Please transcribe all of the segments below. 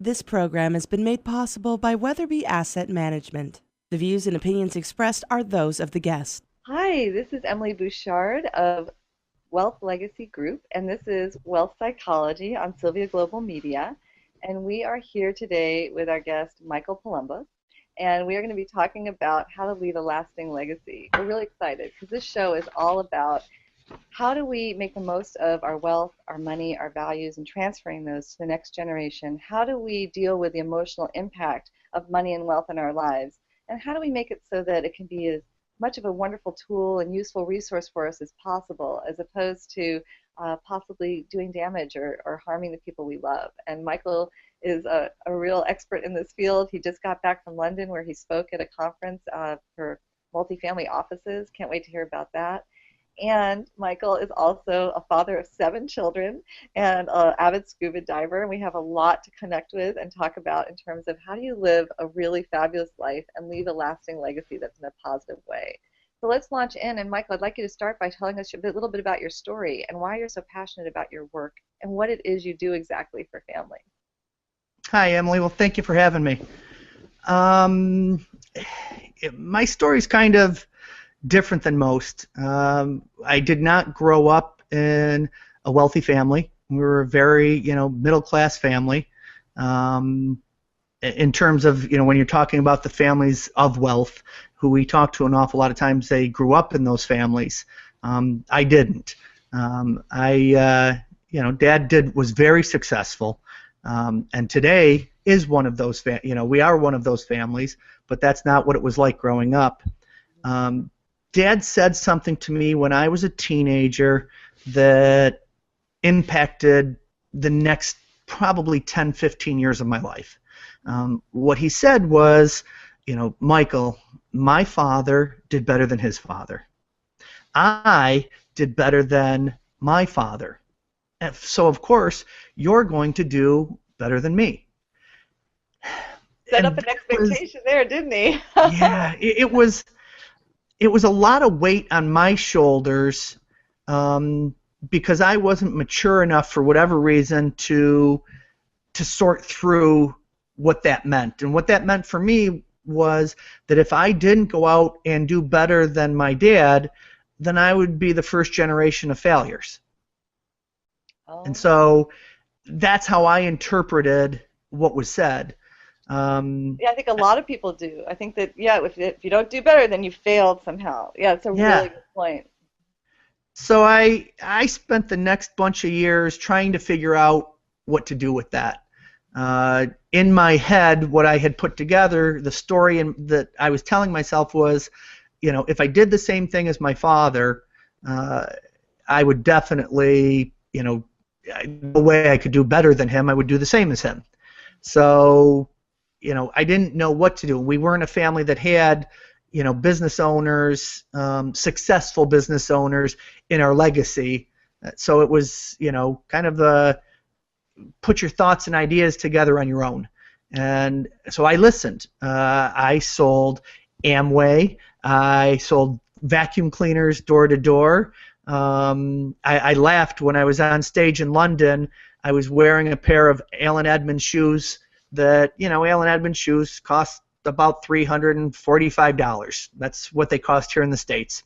This program has been made possible by Weatherby Asset Management. The views and opinions expressed are those of the guest. Hi, this is Emily Bouchard of Wealth Legacy Group, and this is Wealth Psychology on Sylvia Global Media. And we are here today with our guest, Michael Palumbos, and we are going to be talking about how to leave a lasting legacy. We're really excited because this show is all about how do we make the most of our wealth, our money, our values, and transferring those to the next generation? How do we deal with the emotional impact of money and wealth in our lives? And how do we make it so that it can be as much of a wonderful tool and useful resource for us as possible, as opposed to possibly doing damage or harming the people we love? And Michael is a real expert in this field. He just got back from London where he spoke at a conference for multifamily offices. Can't wait to hear about that. And Michael is also a father of 7 children and an avid scuba diver. And we have a lot to connect with and talk about in terms of how do you live a really fabulous life and leave a lasting legacy that's in a positive way. So let's launch in. And Michael, I'd like you to start by telling us a little bit about your story and why you're so passionate about your work and what it is you do exactly for family. Hi, Emily. Well, thank you for having me. My story's kind of different than most. I did not grow up in a wealthy family. We were a very, middle-class family. In terms of, when you're talking about the families of wealth, who we talk to an awful lot of times, they grew up in those families. I didn't. Dad was very successful, and today is one of those. We are one of those families, but that's not what it was like growing up. Dad said something to me when I was a teenager that impacted the next probably 10, 15 years of my life. What he said was, Michael, my father did better than his father. I did better than my father. And so, of course, you're going to do better than me. Set up an expectation there, didn't he? Yeah, it was a lot of weight on my shoulders because I wasn't mature enough for whatever reason to sort through what that meant. And what that meant for me was that if I didn't go out and do better than my dad, then I would be the first generation of failures. Oh. And so that's how I interpreted what was said. Yeah, I think a lot of people do. I think that, if you don't do better, then you failed somehow. Yeah, it's a really good point. So I spent the next bunch of years trying to figure out what to do with that. In my head, what I had put together, the story that I was telling myself was, if I did the same thing as my father, I would definitely, no way I could do better than him. I would do the same as him. So I didn't know what to do. We weren't a family that had, business owners, successful business owners in our legacy. So it was, kind of the put your thoughts and ideas together on your own. And so I listened. I sold Amway. I sold vacuum cleaners door to door. I laughed when I was on stage in London. I was wearing a pair of Allen Edmonds shoes that, Allen Edmonds shoes cost about $345. That's what they cost here in the States.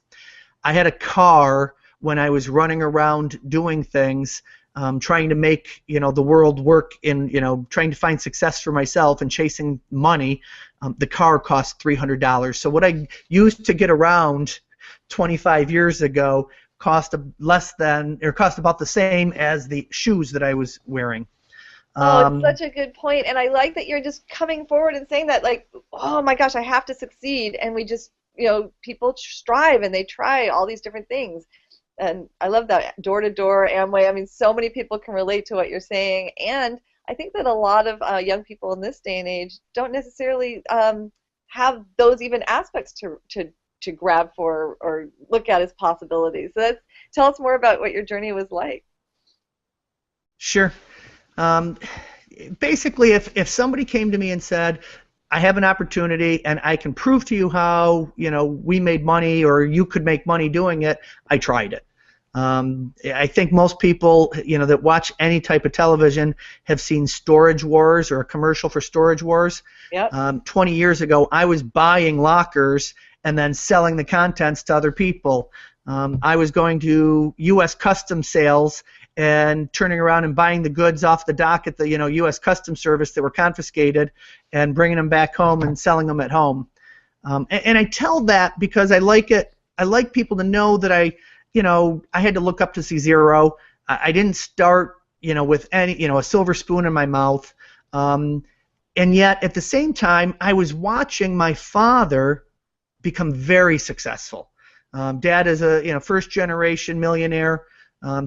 I had a car when I was running around doing things, trying to make, the world work in, trying to find success for myself and chasing money. The car cost $300. So what I used to get around 25 years ago cost about the same as the shoes that I was wearing. Oh, it's such a good point, and I like that you're just coming forward and saying that, like, oh my gosh, I have to succeed, and we just, people strive and they try all these different things, and I love that door-to-door Amway. I mean, so many people can relate to what you're saying, and I think that a lot of young people in this day and age don't necessarily have those even aspects to grab for or look at as possibilities. So tell us more about what your journey was like. Sure. Basically, if somebody came to me and said, I have an opportunity and I can prove to you how, we made money or you could make money doing it, I tried it. I think most people, that watch any type of television have seen Storage Wars or a commercial for Storage Wars. Yep. 20 years ago, I was buying lockers and then selling the contents to other people. I was going to U.S. Customs sales and turning around and buying the goods off the dock at the U.S. Customs Service that were confiscated and bringing them back home and selling them at home. And I tell that because I like it. I like people to know that I had to look up to see zero. I didn't start, with any, a silver spoon in my mouth. And yet, at the same time, I was watching my father become very successful. Dad is a, first-generation millionaire.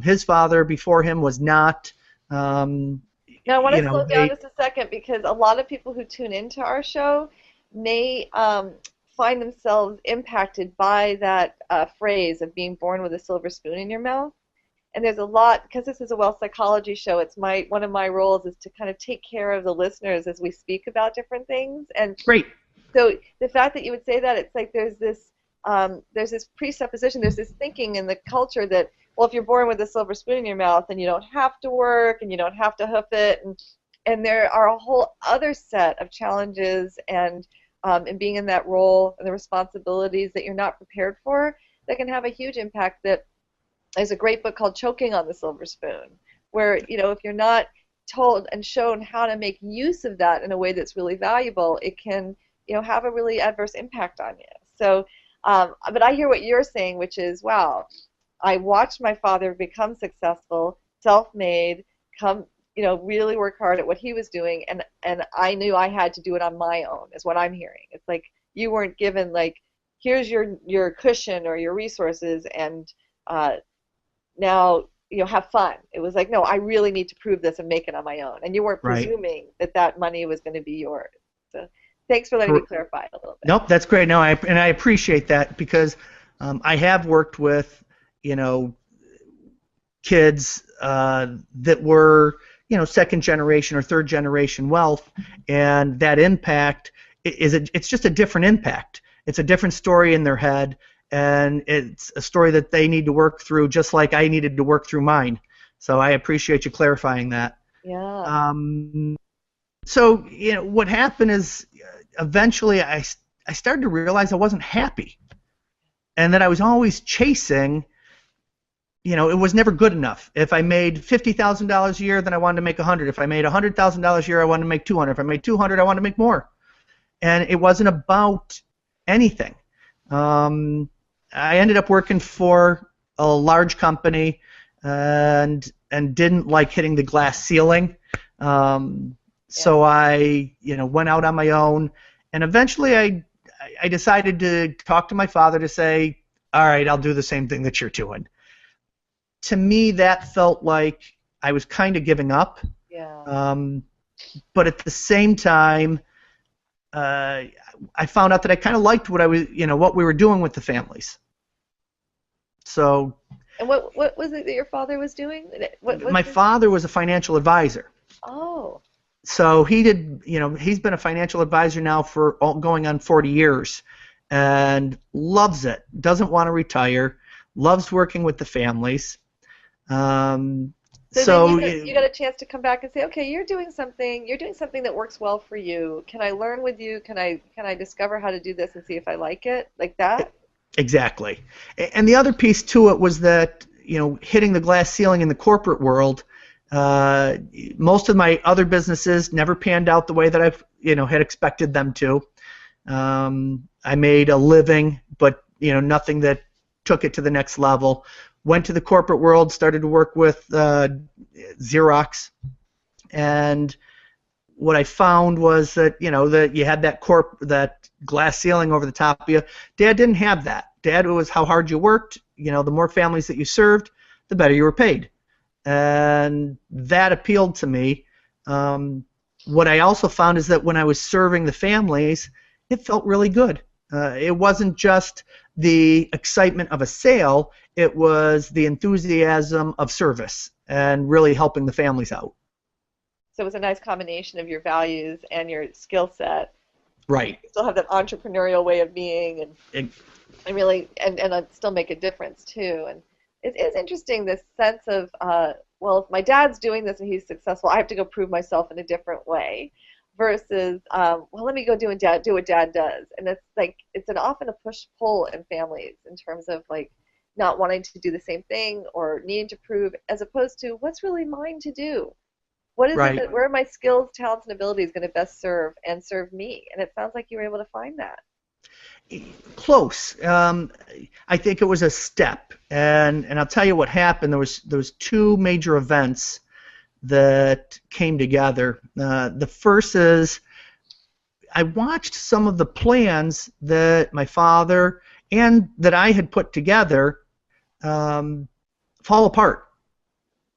His father before him was not. Now, I want to slow down just a second because a lot of people who tune into our show may find themselves impacted by that phrase of being born with a silver spoon in your mouth. And there's a lot, because this is a wealth psychology show, it's one of my roles is to kind of take care of the listeners as we speak about different things. And great. So the fact that you would say that, it's like there's this presupposition, there's this thinking in the culture that, well, if you're born with a silver spoon in your mouth, then you don't have to work and you don't have to hoof it, and there are a whole other set of challenges and being in that role and the responsibilities that you're not prepared for that can have a huge impact. That there's a great book called Choking on the Silver Spoon, where if you're not told and shown how to make use of that in a way that's really valuable, it can have a really adverse impact on you. So, but I hear what you're saying, which is, wow, I watched my father become successful, self-made, really work hard at what he was doing, and I knew I had to do it on my own, is what I'm hearing. It's like you weren't given, like, here's your cushion or your resources, and now have fun. It was like, no, I really need to prove this and make it on my own, and you weren't presuming that money was going to be yours. So thanks for letting me clarify a little bit. Nope, that's great. No, I appreciate that because I have worked with kids that were second generation or third generation wealth, and that impact it's just a different impact. It's a different story in their head, and it's a story that they need to work through, just like I needed to work through mine. So I appreciate you clarifying that. Yeah. So what happened is eventually I started to realize I wasn't happy, and that I was always chasing. It was never good enough. If I made $50,000 a year, then I wanted to make 100. If I made $100,000 a year, I wanted to make 200. If I made 200, I wanted to make more. And it wasn't about anything. I ended up working for a large company and didn't like hitting the glass ceiling. So I went out on my own, and eventually I decided to talk to my father to say, all right, I'll do the same thing that you're doing. To me, that felt like I was kind of giving up. Yeah. But at the same time, I found out that I kind of liked what what we were doing with the families. So. And what was it that your father was doing? My father was a financial advisor. Oh. So he did. He's been a financial advisor now for going on 40 years, and loves it. Doesn't want to retire. Loves working with the families. So you got a chance to come back and say, okay, you're doing something that works well for you. Can I learn with you? Can I discover how to do this and see if I like it? Like that? Exactly. And the other piece to it was that, hitting the glass ceiling in the corporate world, most of my other businesses never panned out the way that I've, had expected them to. I made a living, but, nothing that took it to the next level. Went to the corporate world, started to work with Xerox, and what I found was that that you had that glass ceiling over the top of you. Dad didn't have that. Dad, it was how hard you worked. The more families that you served, the better you were paid, and that appealed to me. What I also found is that when I was serving the families, it felt really good. It wasn't just the excitement of a sale, it was the enthusiasm of service and really helping the families out. So it was a nice combination of your values and your skill set. Right. You still have that entrepreneurial way of being and really and still make a difference too. And it is interesting, this sense of, well, if my dad's doing this and he's successful, I have to go prove myself in a different way, versus, well, let me go do what dad does. And it's like, it's often a push-pull in families in terms of like not wanting to do the same thing or needing to prove, as opposed to what's really mine to do. What is it Right. that, where are my skills, talents, and abilities going to best serve me? And it sounds like you were able to find that. Close. I think it was a step, and I'll tell you what happened. There was two major events that came together. The first is I watched some of the plans that my father and that I had put together fall apart.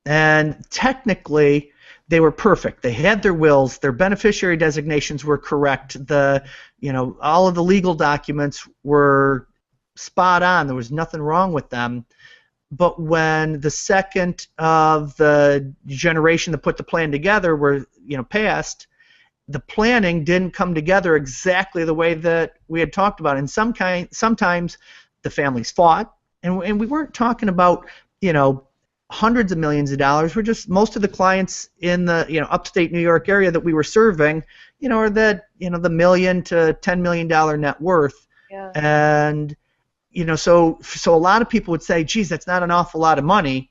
And technically, they were perfect. They had their wills. Their beneficiary designations were correct. All of the legal documents were spot on. There was nothing wrong with them. But when the second of the generation that put the plan together were, passed, the planning didn't come together exactly the way that we had talked about. And sometimes the families fought, and we weren't talking about, hundreds of millions of dollars. We're just, most of the clients in the upstate New York area that we were serving, are that the $1 million to $10 million net worth. Yeah. And so a lot of people would say, geez, that's not an awful lot of money,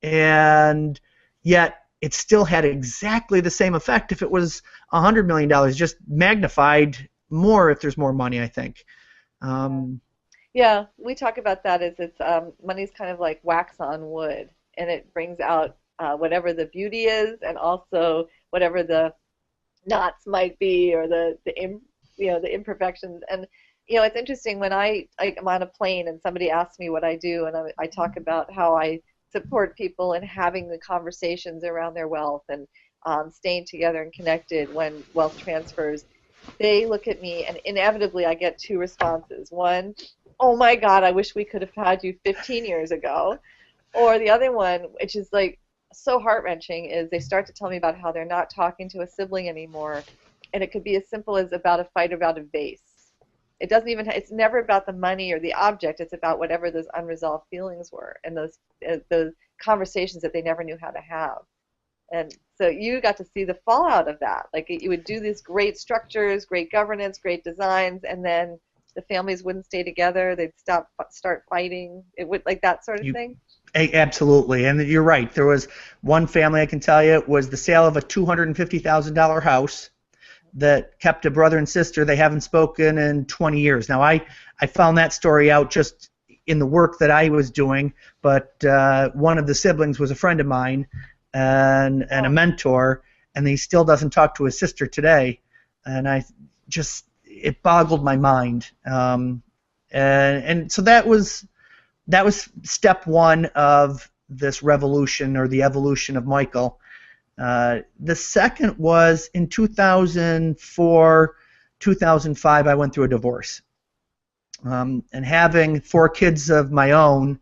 and yet it still had exactly the same effect if it was $100 million, just magnified more if there's more money, I think. Yeah, we talk about that as it's money's kind of like wax on wood, and it brings out whatever the beauty is, and also whatever the knots might be, or the imperfections. And it's interesting when I'm on a plane and somebody asks me what I do, and I talk about how I support people in having the conversations around their wealth and staying together and connected when wealth transfers. They look at me, and inevitably I get two responses. One, oh my God, I wish we could have had you 15 years ago. Or the other one, which is like so heart-wrenching, is they start to tell me about how they're not talking to a sibling anymore. And it could be as simple as about a fight about a vase. It doesn't even, it's never about the money or the object. It's about whatever those unresolved feelings were, and those conversations that they never knew how to have. And so you got to see the fallout of that. Like, you would do these great structures, great governance, great designs, and then the families wouldn't stay together. They'd start fighting. It would, like, that sort of thing. Absolutely, and you're right. There was one family, I can tell you, it was the sale of a $250,000 house that kept a brother and sister. They haven't spoken in 20 years. Now, I found that story out just in the work that I was doing, but one of the siblings was a friend of mine and a mentor, and he still doesn't talk to his sister today. And it boggled my mind. And so that was step one of this revolution, or the evolution of Michael. The second was in 2004, 2005, I went through a divorce. And having 4 kids of my own,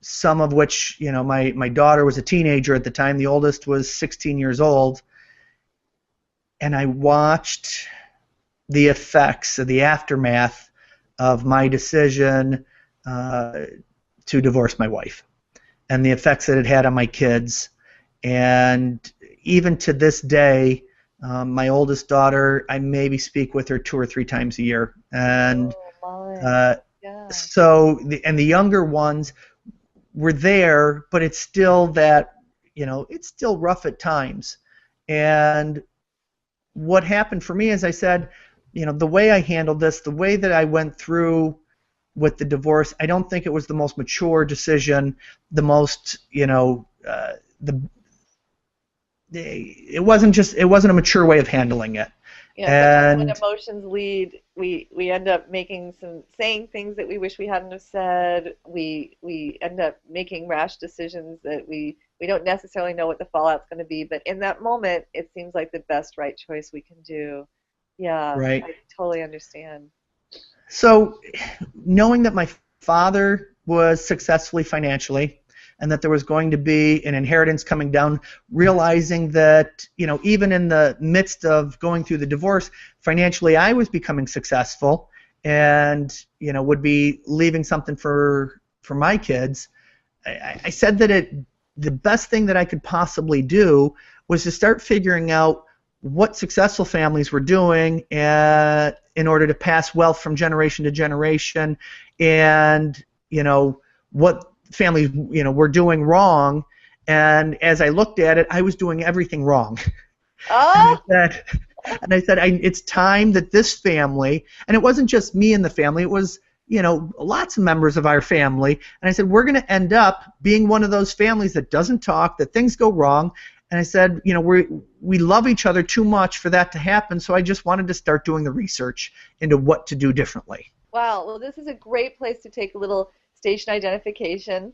some of which, my daughter was a teenager at the time. The oldest was 16 years old. And I watched the effects of the aftermath of my decision to divorce my wife, and the effects that it had on my kids. And even to this day, my oldest daughter, I maybe speak with her 2 or 3 times a year. And so the younger ones were there, but it's still that, it's still rough at times. And what happened for me, as I said, the way I handled this, the way that I went through with the divorce, I don't think it was the most mature decision, the most, it wasn't a mature way of handling it. Yeah, when emotions lead, we end up saying things that we wish we hadn't have said. We end up making rash decisions that we don't necessarily know what the fallout's going to be, but in that moment, it seems like the best right choice we can do. Yeah, right. I totally understand. So, knowing that my father was successfully financially, and that there was going to be an inheritance coming down, realizing that, even in the midst of going through the divorce, financially I was becoming successful, and, would be leaving something for for my kids, I said that the best thing that I could possibly do was to start figuring out what successful families were doing in order to pass wealth from generation to generation, and what families were doing wrong. And as I looked at it, I was doing everything wrong. Oh. And I said, it's time that this family, and it wasn't just me and the family, it was lots of members of our family, and I said, we're going to end up being one of those families that doesn't talk, that things go wrong. And I said, we love each other too much for that to happen, so I just wanted to start doing the research into what to do differently. Wow, well, this is a great place to take a little station identification.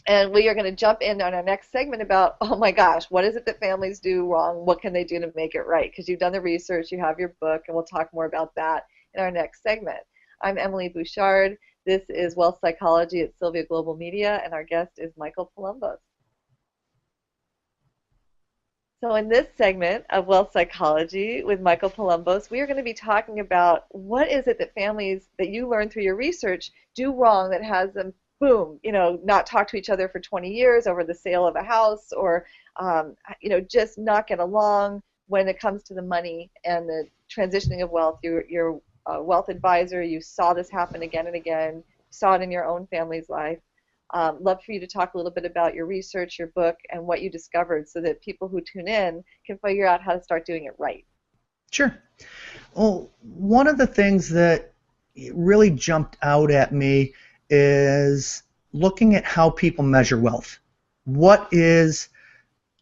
And we are going to jump in on our next segment about, oh my gosh, what is it that families do wrong? What can they do to make it right? Because you've done the research, you have your book, and we'll talk more about that in our next segment. I'm Emily Bouchard. This is Wealth Psychology at Sylvia Global Media, and our guest is Michael Palumbos. So in this segment of Wealth Psychology with Michael Palumbos, we are going to be talking about what is it that families that you learned through your research do wrong that has them, boom, not talk to each other for 20 years over the sale of a house, or, just not get along when it comes to the money and the transitioning of wealth. You're a wealth advisor. You saw this happen again and again. You saw it in your own family's life. Love for you to talk a little bit about your research, your book, and what you discovered so that people who tune in can figure out how to start doing it right. Sure. Well, one of the things that really jumped out at me is looking at how people measure wealth. What is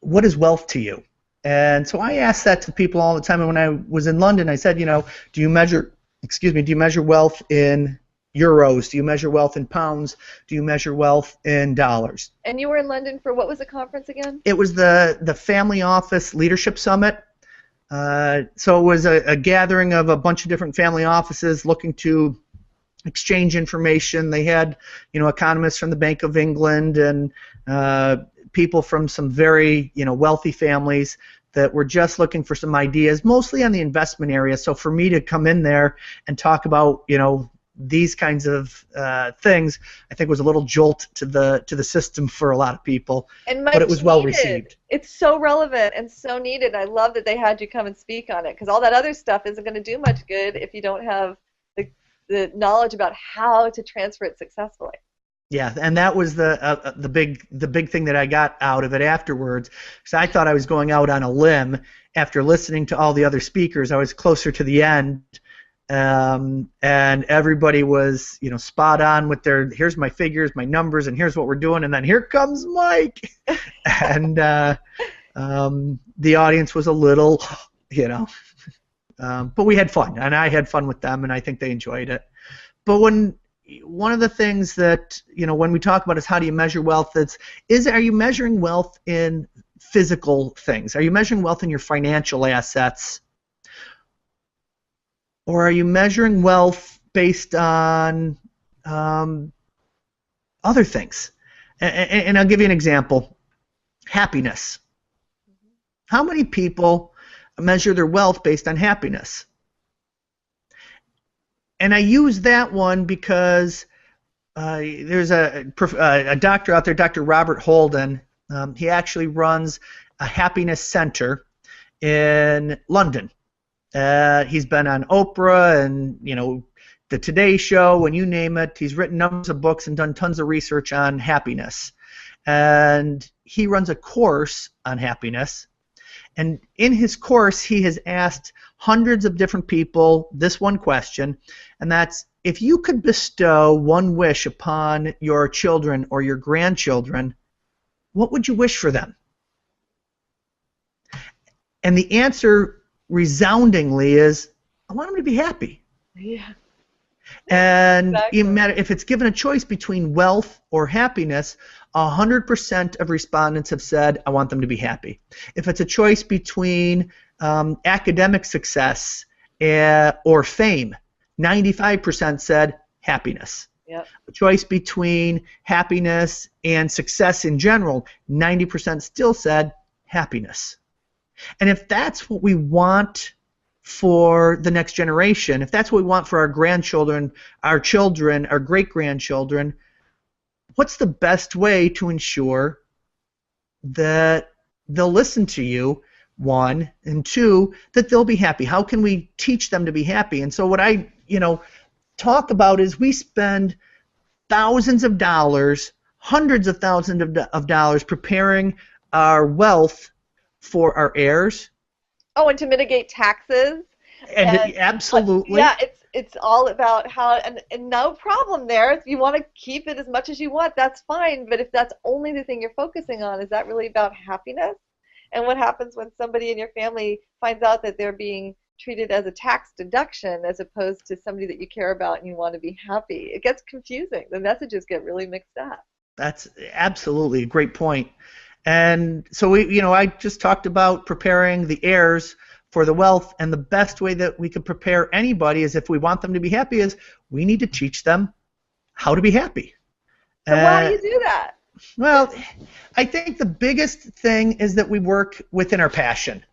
wealth to you? And so I asked that to people all the time. And when I was in London, I said, do you measure wealth in euros? Do you measure wealth in pounds? Do you measure wealth in dollars? And you were in London for what was the conference again? It was the Family Office Leadership Summit. So it was a gathering of a bunch of different family offices looking to exchange information. They had, economists from the Bank of England and people from some very, wealthy families that were just looking for some ideas, mostly on the investment area. So for me to come in there and talk about, these kinds of things, I think was a little jolt to the system for a lot of people. But it was well received. It's so relevant and so needed. I love that they had you come and speak on it, because all that other stuff isn't going to do much good if you don't have the knowledge about how to transfer it successfully. Yeah, and that was the big thing that I got out of it afterwards. So I thought I was going out on a limb after listening to all the other speakers. I was closer to the end, and everybody was spot on with their, here's my figures, my numbers, and here's what we're doing, and then here comes Mike, and the audience was a little, but we had fun, and I had fun with them, and I think they enjoyed it. But one of the things that, when we talk about is how do you measure wealth, are you measuring wealth in physical things? Are you measuring wealth in your financial assets? Or are you measuring wealth based on other things? And I'll give you an example. Happiness. How many people measure their wealth based on happiness? And I use that one because there's a doctor out there, Dr. Robert Holden. He actually runs a happiness center in London. He's been on Oprah and the Today Show, and you name it. He's written numbers of books and done tons of research on happiness. And he runs a course on happiness. And in his course, he has asked hundreds of different people this one question, and that's, if you could bestow one wish upon your children or your grandchildren, what would you wish for them? And the answer resoundingly is, I want them to be happy. Yeah. And Exactly. even matter if it's given a choice between wealth or happiness, 100% of respondents have said, I want them to be happy. If it's a choice between academic success or fame, 95% said happiness. Yep. A choice between happiness and success in general, 90% still said happiness. And if that's what we want for the next generation, if that's what we want for our grandchildren, our children, our great-grandchildren, what's the best way to ensure that they'll listen to you, one, and two, that they'll be happy? How can we teach them to be happy? And so what I, talk about is we spend thousands of dollars, hundreds of thousands of dollars preparing our wealth for our heirs. Oh, and to mitigate taxes. And absolutely. Yeah, it's all about how, and no problem there. If you want to keep it as much as you want, that's fine. But if that's only the thing you're focusing on, is that really about happiness? And what happens when somebody in your family finds out that they're being treated as a tax deduction as opposed to somebody that you care about and you want to be happy? It gets confusing. The messages get really mixed up. That's absolutely a great point. And so I just talked about preparing the heirs for the wealth, and the best way that we could prepare anybody is, if we want them to be happy, is we need to teach them how to be happy. So why do you do that? Well, I think the biggest thing is that we work within our passion.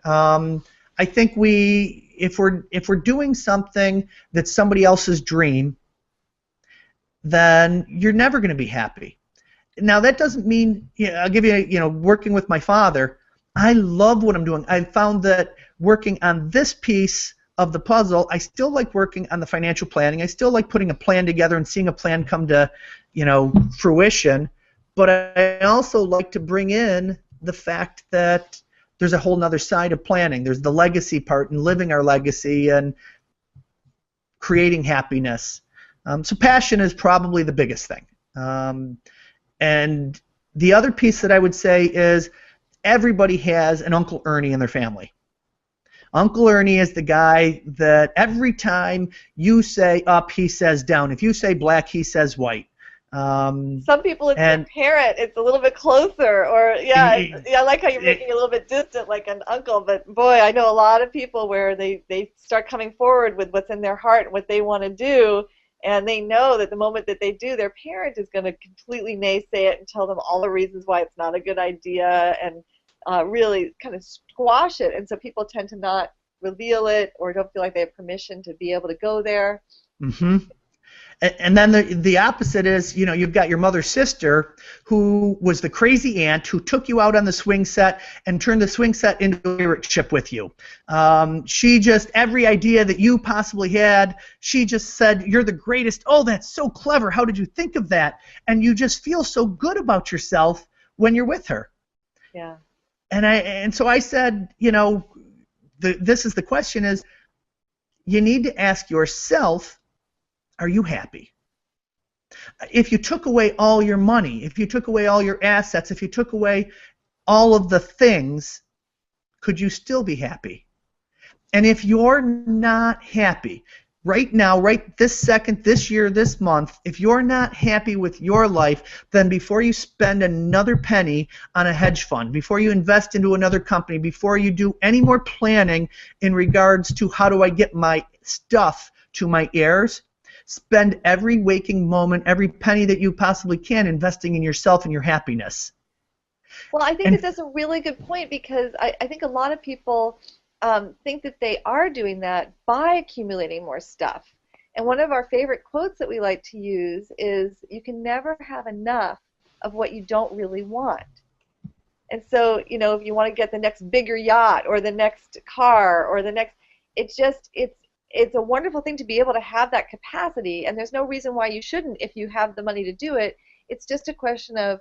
I think if we're doing something that's somebody else's dream, then you're never going to be happy. Now that doesn't mean, I'll give you, working with my father, I love what I'm doing. I found that working on this piece of the puzzle, I still like working on the financial planning. I still like putting a plan together and seeing a plan come to, fruition. But I also like to bring in the fact that there's a whole other side of planning. There's the legacy part and living our legacy and creating happiness. So passion is probably the biggest thing. And the other piece that I would say is everybody has an Uncle Ernie in their family. Uncle Ernie is the guy that every time you say up, he says down. If you say black, he says white. Some people, it's a parent. It's a little bit closer, or I like how you're making it a little bit distant, like an uncle. But boy, I know a lot of people where they start coming forward with what's in their heart and what they want to do, and they know that the moment that they do, their parent is going to completely naysay it and tell them all the reasons why it's not a good idea, and really kind of squash it. And so people tend to not reveal it or don't feel like they have permission to be able to go there. Mm-hmm. And then the opposite is, you've got your mother's sister who was the crazy aunt who took you out on the swing set and turned the swing set into a pirate ship with you. She just, every idea that you possibly had, she just said, you're the greatest. Oh, that's so clever. How did you think of that? And you just feel so good about yourself when you're with her. Yeah. And so I said, this is the question is, you need to ask yourself, are you happy? If you took away all your money, if you took away all your assets, if you took away all of the things, could you still be happy? And if you're not happy, right now, right this second, this year, this month, if you're not happy with your life, then before you spend another penny on a hedge fund, before you invest into another company, before you do any more planning in regards to how do I get my stuff to my heirs, spend every waking moment, every penny that you possibly can investing in yourself and your happiness. Well, I think that that's a really good point, because I think a lot of people think that they are doing that by accumulating more stuff. And one of our favorite quotes that we like to use is, you can never have enough of what you don't really want. And so, if you want to get the next bigger yacht or the next car or the next, it's a wonderful thing to be able to have that capacity, and there's no reason why you shouldn't if you have the money to do it. It's just a question of,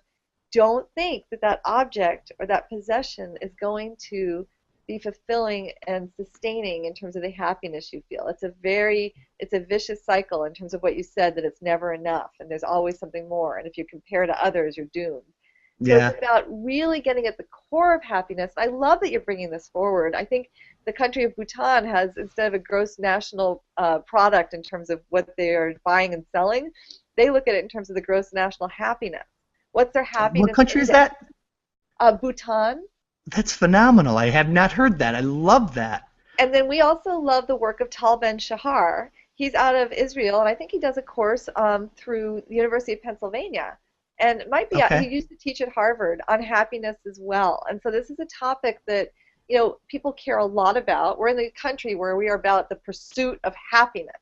don't think that that object or that possession is going to be fulfilling and sustaining in terms of the happiness you feel. It's a vicious cycle in terms of what you said, that it's never enough and there's always something more, and if you compare to others, you're doomed. So it's about really getting at the core of happiness. I love that you're bringing this forward. I think the country of Bhutan has, instead of a gross national product in terms of what they are buying and selling, they look at it in terms of the gross national happiness. What's their happiness? What country is that? Bhutan. That's phenomenal. I have not heard that. I love that. And then we also love the work of Tal Ben-Shahar. He's out of Israel, and I think he does a course through the University of Pennsylvania. And it might be, he used to teach at Harvard on happiness as well. And so this is a topic that, people care a lot about. We're in the country where we are about the pursuit of happiness.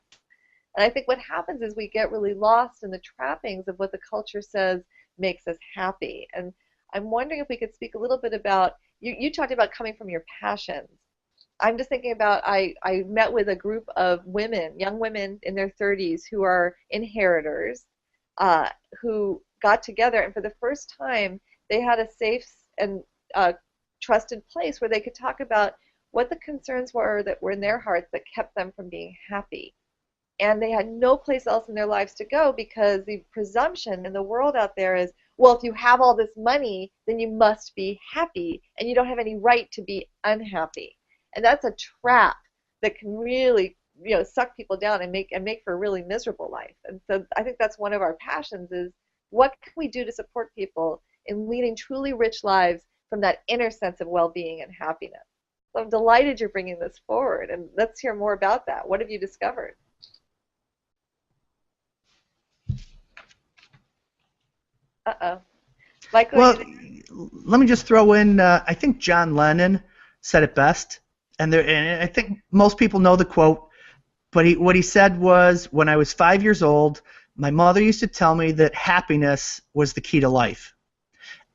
And I think what happens is we get really lost in the trappings of what the culture says makes us happy. And I'm wondering if we could speak a little bit about, you talked about coming from your passions. I'm just thinking about, I met with a group of women, young women in their 30s who are inheritors, uh, who got together, and for the first time they had a safe and trusted place where they could talk about what the concerns were that were in their hearts that kept them from being happy. And they had no place else in their lives to go, because the presumption in the world out there is, well, if you have all this money, then you must be happy, and you don't have any right to be unhappy. And that's a trap that can really, suck people down and make for a really miserable life. And so I think that's one of our passions, is what can we do to support people in leading truly rich lives from that inner sense of well-being and happiness. So I'm delighted you're bringing this forward, and let's hear more about that. What have you discovered? Uh-oh. Michael, Well, let me just throw in, I think John Lennon said it best, and I think most people know the quote, but what he said was, when I was 5 years old, my mother used to tell me that happiness was the key to life.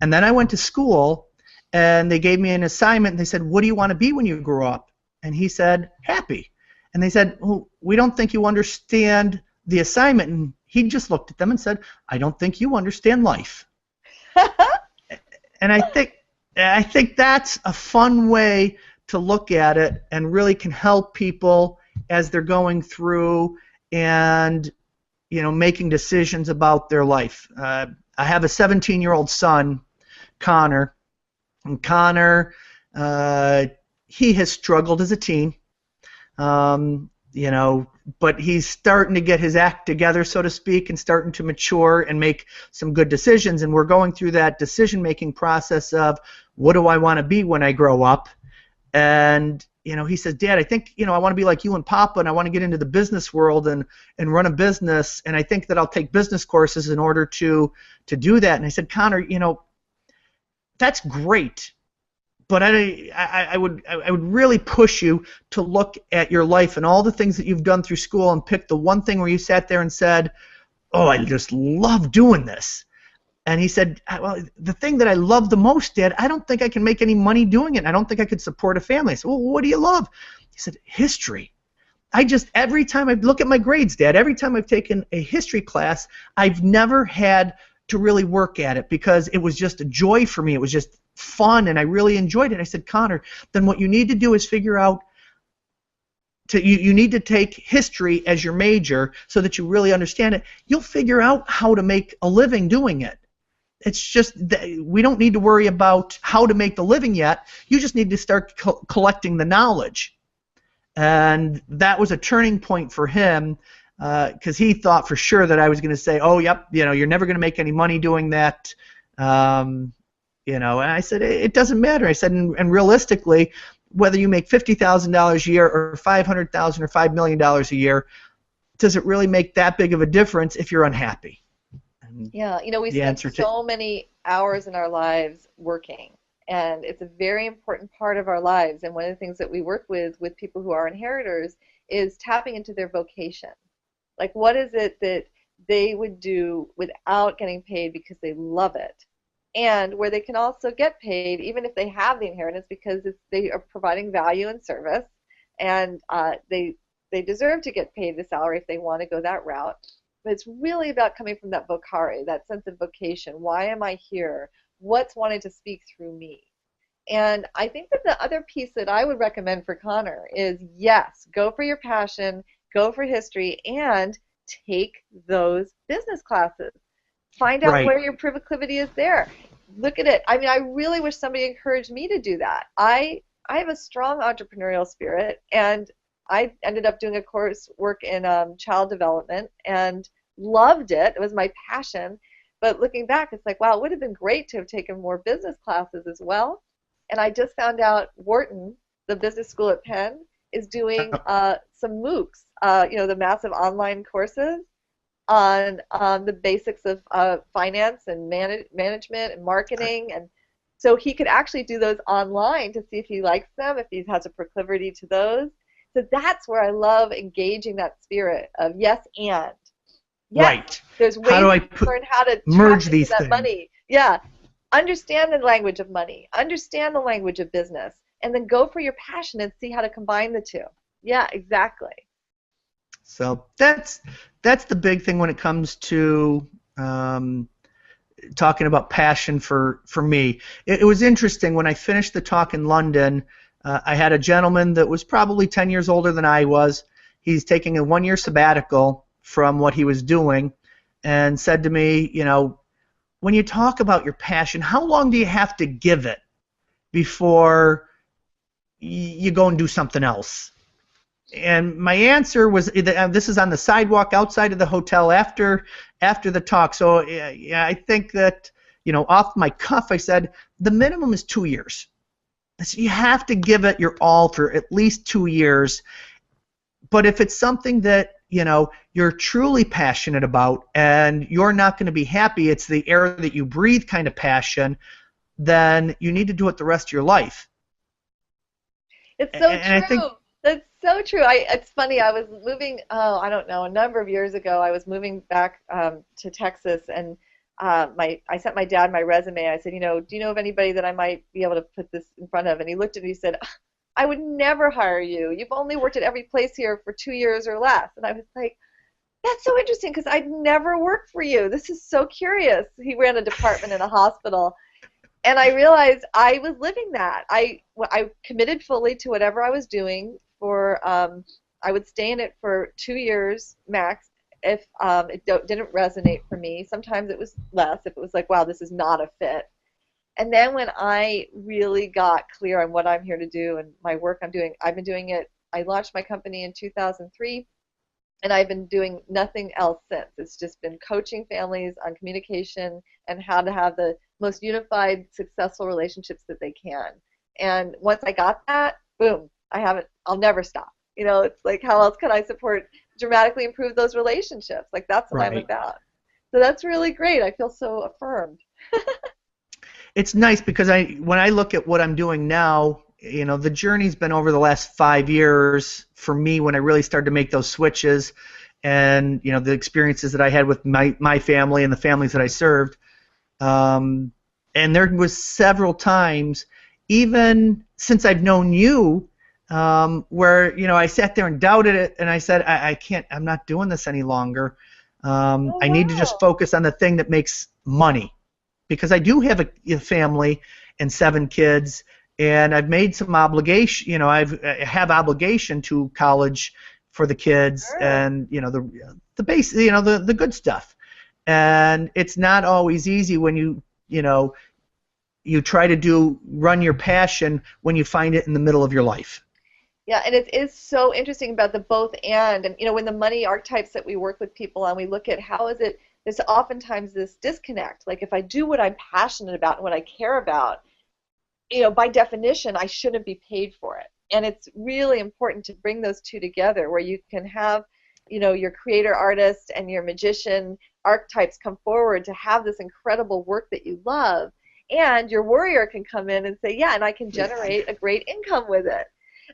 And then I went to school, and they gave me an assignment, and they said, what do you want to be when you grow up? And he said, happy. And they said, well, we don't think you understand the assignment. And he just looked at them and said, I don't think you understand life. And I think that's a fun way to look at it, and really can help people as they're going through and making decisions about their life. I have a 17-year-old son, Connor, and Connor, he has struggled as a teen. But he's starting to get his act together, so to speak, and starting to mature and make some good decisions. And we're going through that decision-making process of, what do I want to be when I grow up? And he says, Dad, I think I want to be like you and Papa, and I want to get into the business world and run a business. And I think that I'll take business courses in order to do that. And I said, Connor, that's great. But I would really push you to look at your life and all the things that you've done through school, and pick the one thing where you sat there and said, oh, I just love doing this. And he said, well, the thing that I love the most, Dad, I don't think I can make any money doing it. I don't think I could support a family. I said, well, what do you love? He said, history. Every time I look at my grades, Dad, every time I've taken a history class, I've never had to really work at it, because it was just a joy for me. It was just fun, and I really enjoyed it. I said, Connor, then what you need to do is figure out, you need to take history as your major so that you really understand it. You'll figure out how to make a living doing it. It's just we don't need to worry about how to make the living yet. You just need to start collecting the knowledge. And that was a turning point for him, because he thought for sure that I was going to say, oh, yep, you're never going to make any money doing that. And I said, it doesn't matter. I said, and realistically, whether you make $50,000 a year or $500,000 or $5 million a year, does it really make that big of a difference if you're unhappy? And yeah, we spend so many hours in our lives working, and it's a very important part of our lives. And one of the things that we work with people who are inheritors is tapping into their vocation. Like, what is it that they would do without getting paid because they love it, and where they can also get paid even if they have the inheritance, because they are providing value and service, and they deserve to get paid the salary if they want to go that route. But it's really about coming from that vocare, that sense of vocation. Why am I here? What's wanting to speak through me? And I think that the other piece that I would recommend for Connor is, yes, go for your passion, go for history, and take those business classes. Find out where your proclivity is there. Look at it. I mean, I really wish somebody encouraged me to do that. I have a strong entrepreneurial spirit, and I ended up doing a course work in child development and loved it. It was my passion. But looking back, it's like, wow, it would have been great to have taken more business classes as well. And I just found out Wharton, the business school at Penn, is doing some MOOCs, the massive online courses on the basics of finance and management and marketing. And so he could actually do those online to see if he likes them, if he has a proclivity to those. So that's where I love engaging that spirit of yes and. Yes, Right. there's How ways do I to learn how to tap merge into these that things? money. Yeah. Understand the language of money. Understand the language of business. And then go for your passion and see how to combine the two. Yeah, exactly. So that's the big thing when it comes to um, talking about passion for me. It was interesting when I finished the talk in London. I had a gentleman that was probably 10 years older than I was. He's taking a 1-year sabbatical from what he was doing, and said to me, when you talk about your passion, how long do you have to give it before you go and do something else? And my answer was, this is on the sidewalk outside of the hotel after the talk. So yeah, I think that, off my cuff, I said the minimum is 2 years. So you have to give it your all for at least 2 years. But if it's something that you're truly passionate about and you're not going to be happy, it's the air that you breathe kind of passion, then you need to do it the rest of your life. It's so And I think, true. That's so true. It's funny. I was moving, I don't know, a number of years ago. I was moving back to Texas, and I sent my dad my resume. I said, do you know of anybody that I might be able to put this in front of? And he looked at me and he said, I would never hire you. You've only worked at every place here for 2 years or less. And I was like, that's so interesting because I'd never worked for you. This is so curious. He ran a department in a hospital. And I realized I was living that. I committed fully to whatever I was doing for, I would stay in it for 2 years max if didn't resonate for me. Sometimes it was less if it was like, wow, this is not a fit. And then when I really got clear on what I'm here to do and my work I'm doing, I've been doing it. I launched my company in 2003, and I've been doing nothing else since. It's just been coaching families on communication and how to have the most unified, successful relationships that they can. And once I got that, boom, I'll never stop. It's like, how else can I dramatically improve those relationships? Like, that's what I'm right. about. So that's really great. I feel so affirmed. It's nice because when I look at what I'm doing now, the journey's been over the last 5 years for me when I really started to make those switches, and the experiences that I had with my family and the families that I served. And there was several times, even since I've known you, where I sat there and doubted it, and I said, I can't. I'm not doing this any longer. Oh, I need to just focus on the thing that makes money. Because I do have a family and 7 kids, and I've made some obligation. I have obligation to college for the kids, sure. and the base, the good stuff. And it's not always easy when you try to run your passion when you find it in the middle of your life. Yeah, and it is so interesting about the both and when the money archetypes that we work with people on, we look at how is it. There's oftentimes this disconnect. Like, if I do what I'm passionate about and what I care about, by definition, I shouldn't be paid for it. And it's really important to bring those two together, where you can have, your creator artist and your magician archetypes come forward to have this incredible work that you love, and your warrior can come in and say, yeah, and I can generate a great income with it.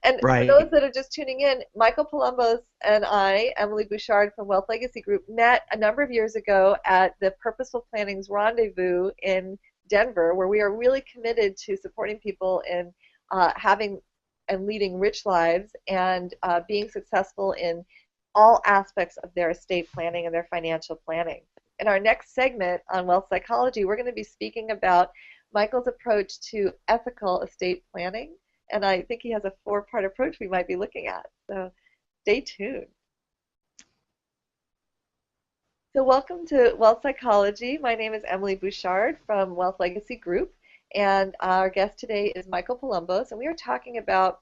And Right. for those that are just tuning in, Michael Palumbos and I, Emily Bouchard from Wealth Legacy Group, met a number of years ago at the Purposeful Planning's Rendezvous in Denver, where we are really committed to supporting people in having and leading rich lives and being successful in all aspects of their estate planning and their financial planning. In our next segment on wealth psychology, we're going to be speaking about Michael's approach to ethical estate planning. And I think he has a 4-part approach we might be looking at. So stay tuned. So welcome to Wealth Psychology. My name is Emily Bouchard from Wealth Legacy Group. And our guest today is Michael Palumbos. And we are talking about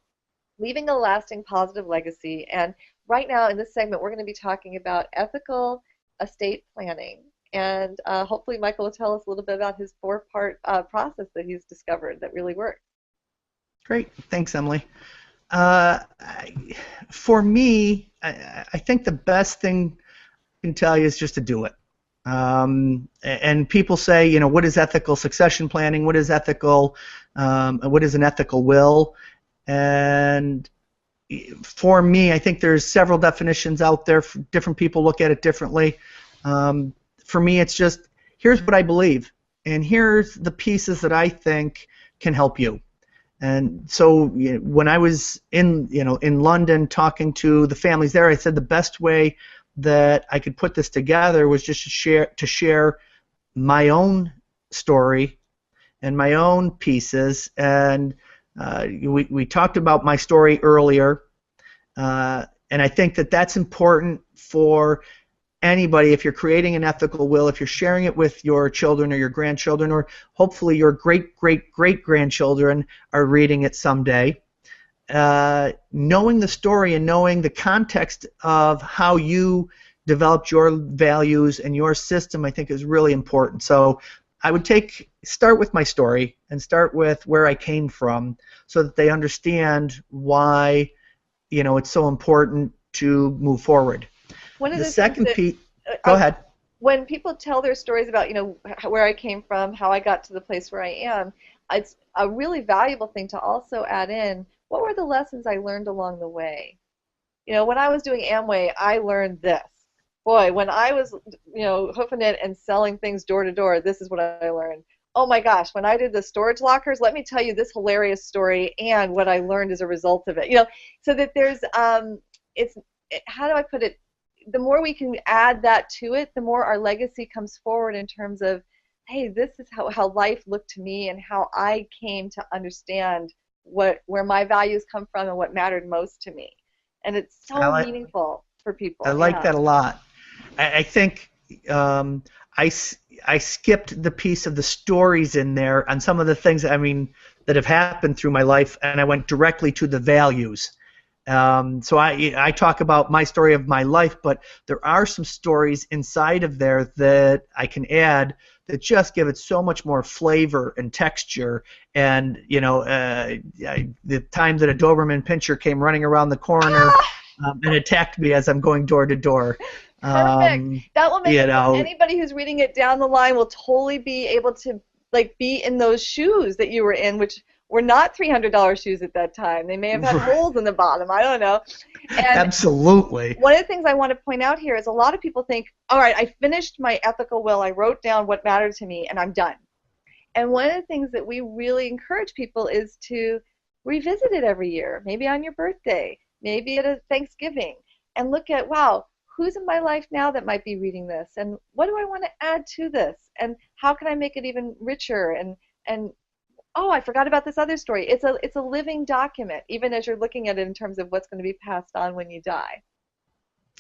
leaving a lasting positive legacy. And right now in this segment, we're going to be talking about ethical estate planning. And hopefully Michael will tell us a little bit about his 4-part process that he's discovered that really works. Great. Thanks, Emily. For me, I think the best thing I can tell you is just to do it. And people say, what is ethical succession planning? What is ethical? What is an ethical will? And, for me, I think there's several definitions out there. Different people look at it differently. For me, it's just, here's what I believe, and here's the pieces that I think can help you. And so when I was in London talking to the families there, I said the best way that I could put this together was just to share my own story and my own pieces. And we talked about my story earlier, and I think that that's important for anybody. If you're creating an ethical will, if you're sharing it with your children or your grandchildren, or hopefully your great-great-great-grandchildren are reading it someday, knowing the story and knowing the context of how you developed your values and your system, I think, is really important. So I would start with my story and start with where I came from, so that they understand why it's so important to move forward. One of the second piece. Go ahead. When people tell their stories about where I came from, how I got to the place where I am, it's a really valuable thing to also add in, what were the lessons I learned along the way? When I was doing Amway, I learned this. Boy, when I was hoofing it and selling things door to door, this is what I learned. Oh my gosh, when I did the storage lockers, let me tell you this hilarious story and what I learned as a result of it. So that there's how do I put it? The more we can add that to it, the more our legacy comes forward in terms of, hey, this is how life looked to me and how I came to understand where my values come from and what mattered most to me. And it's so meaningful for people. I like that a lot. I think I skipped the piece of the stories in there on some of the things that have happened through my life, and I went directly to the values. So I talk about my story of my life, but there are some stories inside of there that I can add that just give it so much more flavor and texture. And the time that a Doberman Pinscher came running around the corner and attacked me as I'm going door to door. Perfect. That will make anybody who's reading it down the line will totally be able to be in those shoes that you were in, which were not $300 shoes at that time. They may have had holes in the bottom. I don't know. And absolutely. One of the things I want to point out here is a lot of people think, all right, I finished my ethical will. I wrote down what mattered to me, and I'm done. And one of the things that we really encourage people is to revisit it every year, maybe on your birthday, maybe at a Thanksgiving, and look at, wow, who's in my life now that might be reading this, and what do I want to add to this, and how can I make it even richer, and oh, I forgot about this other story. It's a living document, even as you're looking at it in terms of what's going to be passed on when you die.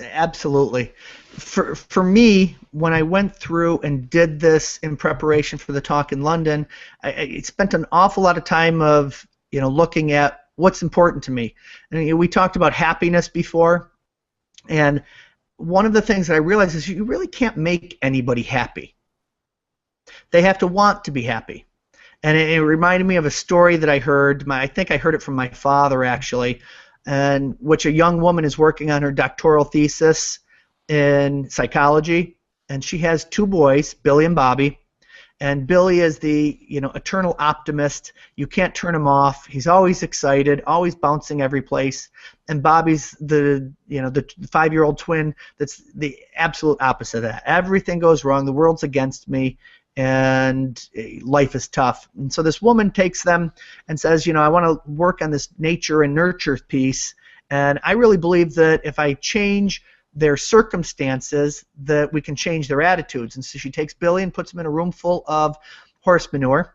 Absolutely. For me, when I went through and did this in preparation for the talk in London, I spent an awful lot of time of looking at what's important to me. And we talked about happiness before, and one of the things that I realized is you really can't make anybody happy. They have to want to be happy. And it reminded me of a story that I heard. I think I heard it from my father, actually, in which a young woman is working on her doctoral thesis in psychology, and she has two boys, Billy and Bobby. And Billy is the eternal optimist. You can't turn him off. He's always excited, always bouncing every place. And Bobby's the 5-year-old twin that's the absolute opposite of that. Everything goes wrong. The world's against me. And life is tough. And so this woman takes them and says, I want to work on this nature and nurture piece, and I really believe that if I change their circumstances, that we can change their attitudes. And so she takes Billy and puts him in a room full of horse manure,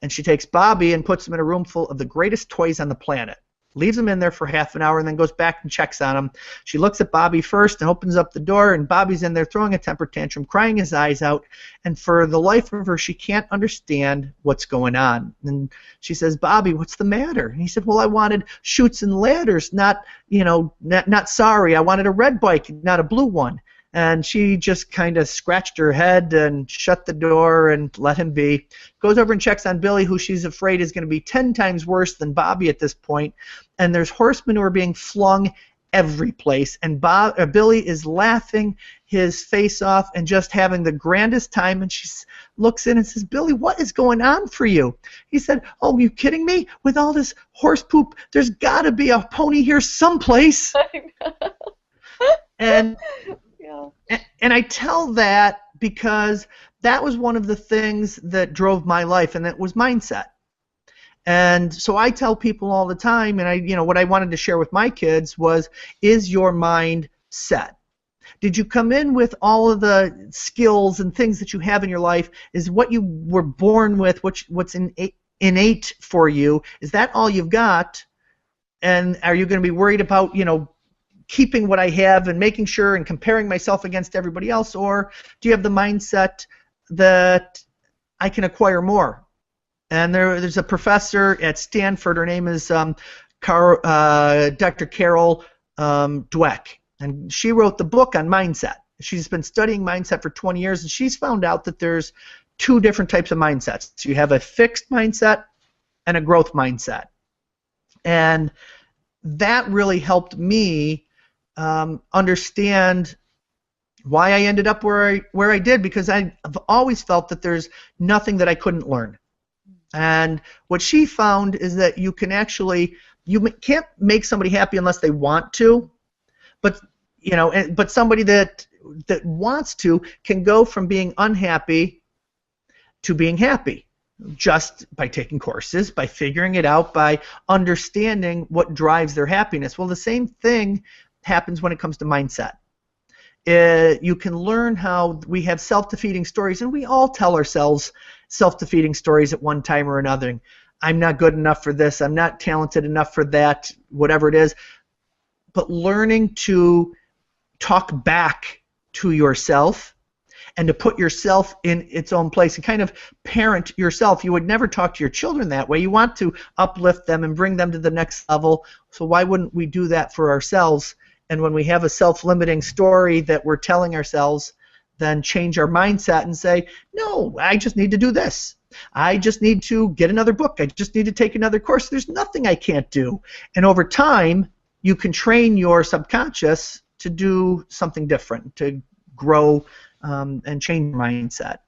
and she takes Bobby and puts him in a room full of the greatest toys on the planet. Leaves him in there for half an hour and then goes back and checks on him. She looks at Bobby first and opens up the door, and Bobby's in there throwing a temper tantrum, crying his eyes out, and for the life of her, she can't understand what's going on. And she says, Bobby, what's the matter? And he said, well, I wanted chutes and ladders, not sorry. I wanted a red bike, not a blue one. And she just kind of scratched her head and shut the door and let him be. Goes over and checks on Billy, who she's afraid is going to be 10 times worse than Bobby at this point. And there's horse manure being flung every place, and Billy is laughing his face off and just having the grandest time, and she looks in and says, Billy, what is going on for you? He said, oh, you kidding me? With all this horse poop, there's got to be a pony here someplace. And Yeah. and I tell that because that was one of the things that drove my life, and that was mindset. And so I tell people all the time, and what I wanted to share with my kids was, is your mind set? Did you come in with all of the skills and things that you have in your life? Is what you were born with, what's innate for you, is that all you've got? And are you going to be worried about, keeping what I have and making sure and comparing myself against everybody else? Or do you have the mindset that I can acquire more? And there's a professor at Stanford. Her name is Dr. Carol Dweck, and she wrote the book on mindset. She's been studying mindset for 20 years, and she's found out that there's two different types of mindsets. So you have a fixed mindset and a growth mindset. And that really helped me understand why I ended up where I did, because I've always felt that there's nothing that I couldn't learn. And what she found is that you can't make somebody happy unless they want to, but somebody that wants to can go from being unhappy to being happy just by taking courses, by figuring it out, by understanding what drives their happiness. Well, the same thing happens when it comes to mindset. You can learn how we have self-defeating stories, and we all tell ourselves self-defeating stories at one time or another. I'm not good enough for this. I'm not talented enough for that, whatever it is. But learning to talk back to yourself and to put yourself in its own place and kind of parent yourself. You would never talk to your children that way. You want to uplift them and bring them to the next level. So why wouldn't we do that for ourselves? And when we have a self-limiting story that we're telling ourselves, then change our mindset and say, no, I just need to do this. I just need to get another book. I just need to take another course. There's nothing I can't do. And over time, you can train your subconscious to do something different, to grow and change your mindset.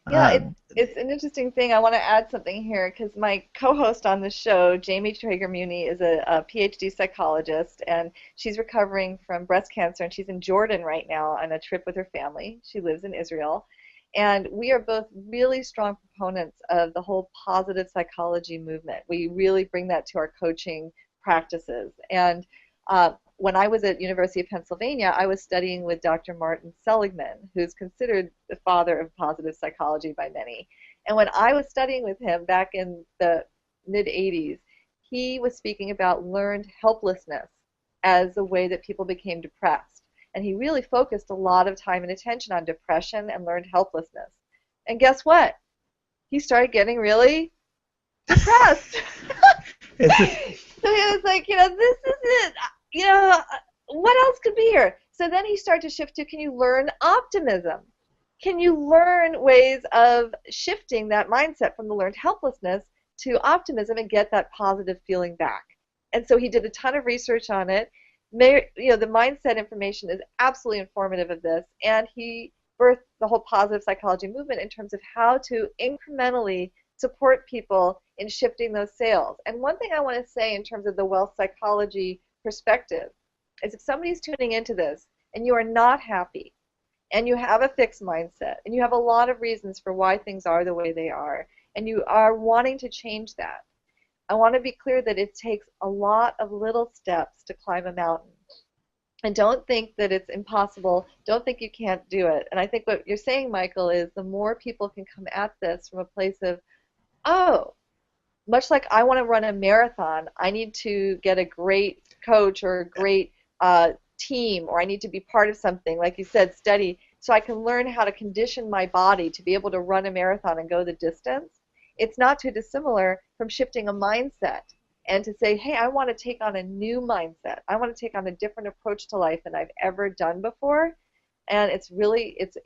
Yeah, it's an interesting thing. I want to add something here because my co-host on the show, Jamie Traeger-Muni, is a PhD psychologist, and she's recovering from breast cancer, and she's in Jordan right now on a trip with her family. She lives in Israel. And we are both really strong proponents of the whole positive psychology movement. We really bring that to our coaching practices. And when I was at University of Pennsylvania, I was studying with Dr. Martin Seligman, who's considered the father of positive psychology by many. And when I was studying with him back in the mid-'80s, he was speaking about learned helplessness as a way that people became depressed. And he really focused a lot of time and attention on depression and learned helplessness. And guess what? He started getting really depressed. So he was like, this is it. What else could be here? So then he started to shift to, can you learn optimism? Can you learn ways of shifting that mindset from the learned helplessness to optimism and get that positive feeling back? And so he did a ton of research on it. The mindset information is absolutely informative of this, and he birthed the whole positive psychology movement in terms of how to incrementally support people in shifting those sales. And one thing I want to say in terms of the wealth psychology perspective is, if somebody's tuning into this and you are not happy and you have a fixed mindset and you have a lot of reasons for why things are the way they are and you are wanting to change that, I want to be clear that it takes a lot of little steps to climb a mountain. And don't think that it's impossible. Don't think you can't do it. And I think what you're saying, Michael, is the more people can come at this from a place of, oh, much like I want to run a marathon, I need to get a great coach or a great team, or I need to be part of something, like you said, study, so I can learn how to condition my body to be able to run a marathon and go the distance. It's not too dissimilar from shifting a mindset and to say, hey, I want to take on a new mindset. I want to take on a different approach to life than I've ever done before. And it's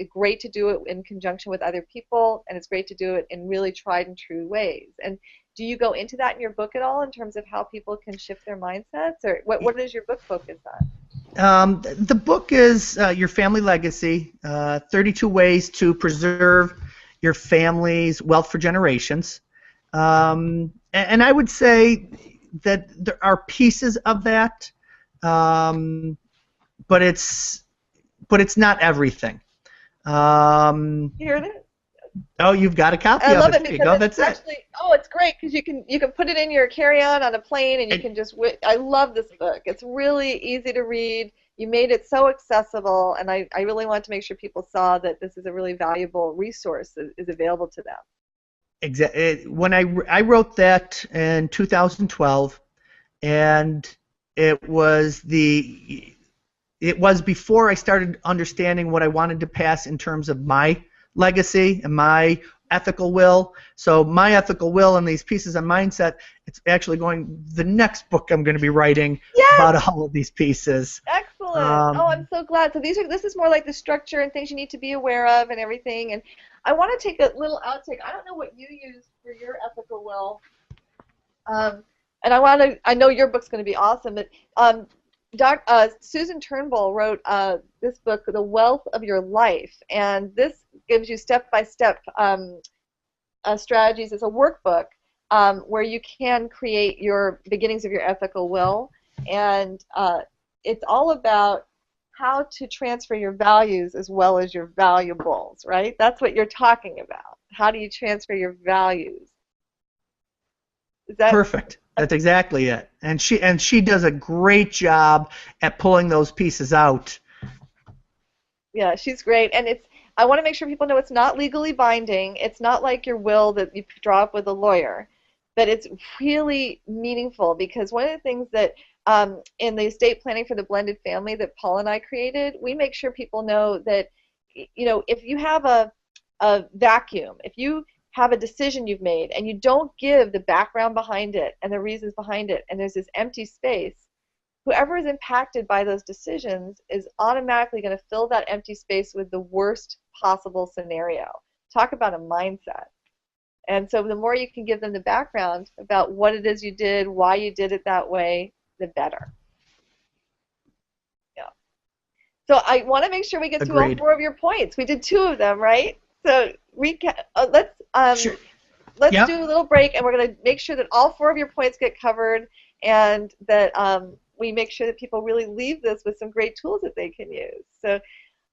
great to do it in conjunction with other people, and it's great to do it in really tried and true ways. And do you go into that in your book at all in terms of how people can shift their mindsets, or what does your book focus on? The book is Your Family Legacy, 32 Ways to Preserve Your Family's Wealth for Generations. And I would say that there are pieces of that, um, but it's not everything. You heard it? Oh, you've got a copy I of love it. it There you because go. it's That's it. actually it's great because you can put it in your carry-on on a plane and you can just I love this book. It's really easy to read. You made it so accessible, and I really want to make sure people saw that this is a really valuable resource that is available to them. Exactly. When I wrote that in 2012, and it was before I started understanding what I wanted to pass in terms of my legacy and my ethical will. So my ethical will and these pieces of mindset, it's actually going the next book I'm going to be writing Yes, about all of these pieces. excellent. Oh, I'm Um, so glad. So this is more like the structure and things you need to be aware of and everything. And I want to take a little outtake. I don't know what you use for your ethical will. And I know your book's going to be awesome, but Susan Turnbull wrote this book, The Wealth of Your Life, and this gives you step-by-step strategies. It's a workbook where you can create your beginnings of your ethical will, and it's all about how to transfer your values as well as your valuables, right? That's what you're talking about. How do you transfer your values? Is that Perfect. That's exactly it. And she does a great job at pulling those pieces out. Yeah, she's great, and I want to make sure people know it's not legally binding. It's not like your will that you draw up with a lawyer, but it's really meaningful because one of the things that in the estate planning for the blended family that Paul and I created, we make sure people know that if you have a vacuum, if you have a decision you've made and you don't give the background behind it and the reasons behind it, and there's this empty space, whoever is impacted by those decisions is automatically going to fill that empty space with the worst possible scenario. Talk about a mindset. And so the more you can give them the background about what it is you did, why you did it that way, the better. Yeah. So I want to make sure we get through all Agreed. four of your points. We did two of them, right? So Sure. let's Yep. do a little break, and we're going to make sure that all four of your points get covered, and that we make sure that people really leave this with some great tools that they can use. So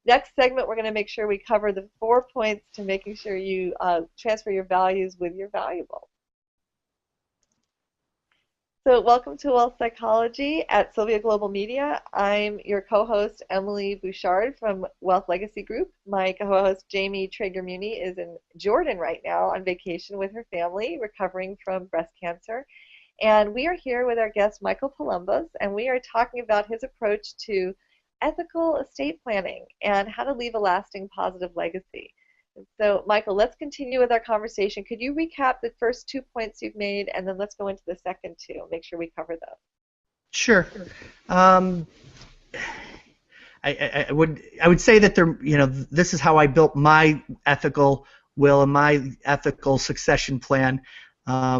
next segment, we're going to make sure we cover the 4 points to making sure you transfer your values with your valuables. So welcome to Wealth Psychology at Sylvia Global Media. I'm your co-host, Emily Bouchard from Wealth Legacy Group. My co-host, Jamie Traeger-Muni, is in Jordan right now on vacation with her family, recovering from breast cancer. And we are here with our guest, Michael Palumbos, and we are talking about his approach to ethical estate planning and how to leave a lasting positive legacy. So, Michael, let's continue with our conversation. Could you recap the first 2 points you've made, and then let's go into the second two, make sure we cover those. Sure. Um, I would say that this is how I built my ethical will and my ethical succession plan.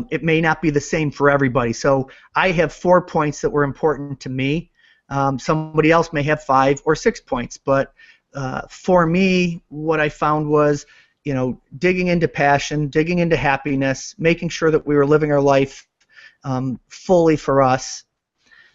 It may not be the same for everybody. So I have 4 points that were important to me. Somebody else may have 5 or 6 points, but for me, what I found was, digging into passion, digging into happiness, making sure that we were living our life fully for us,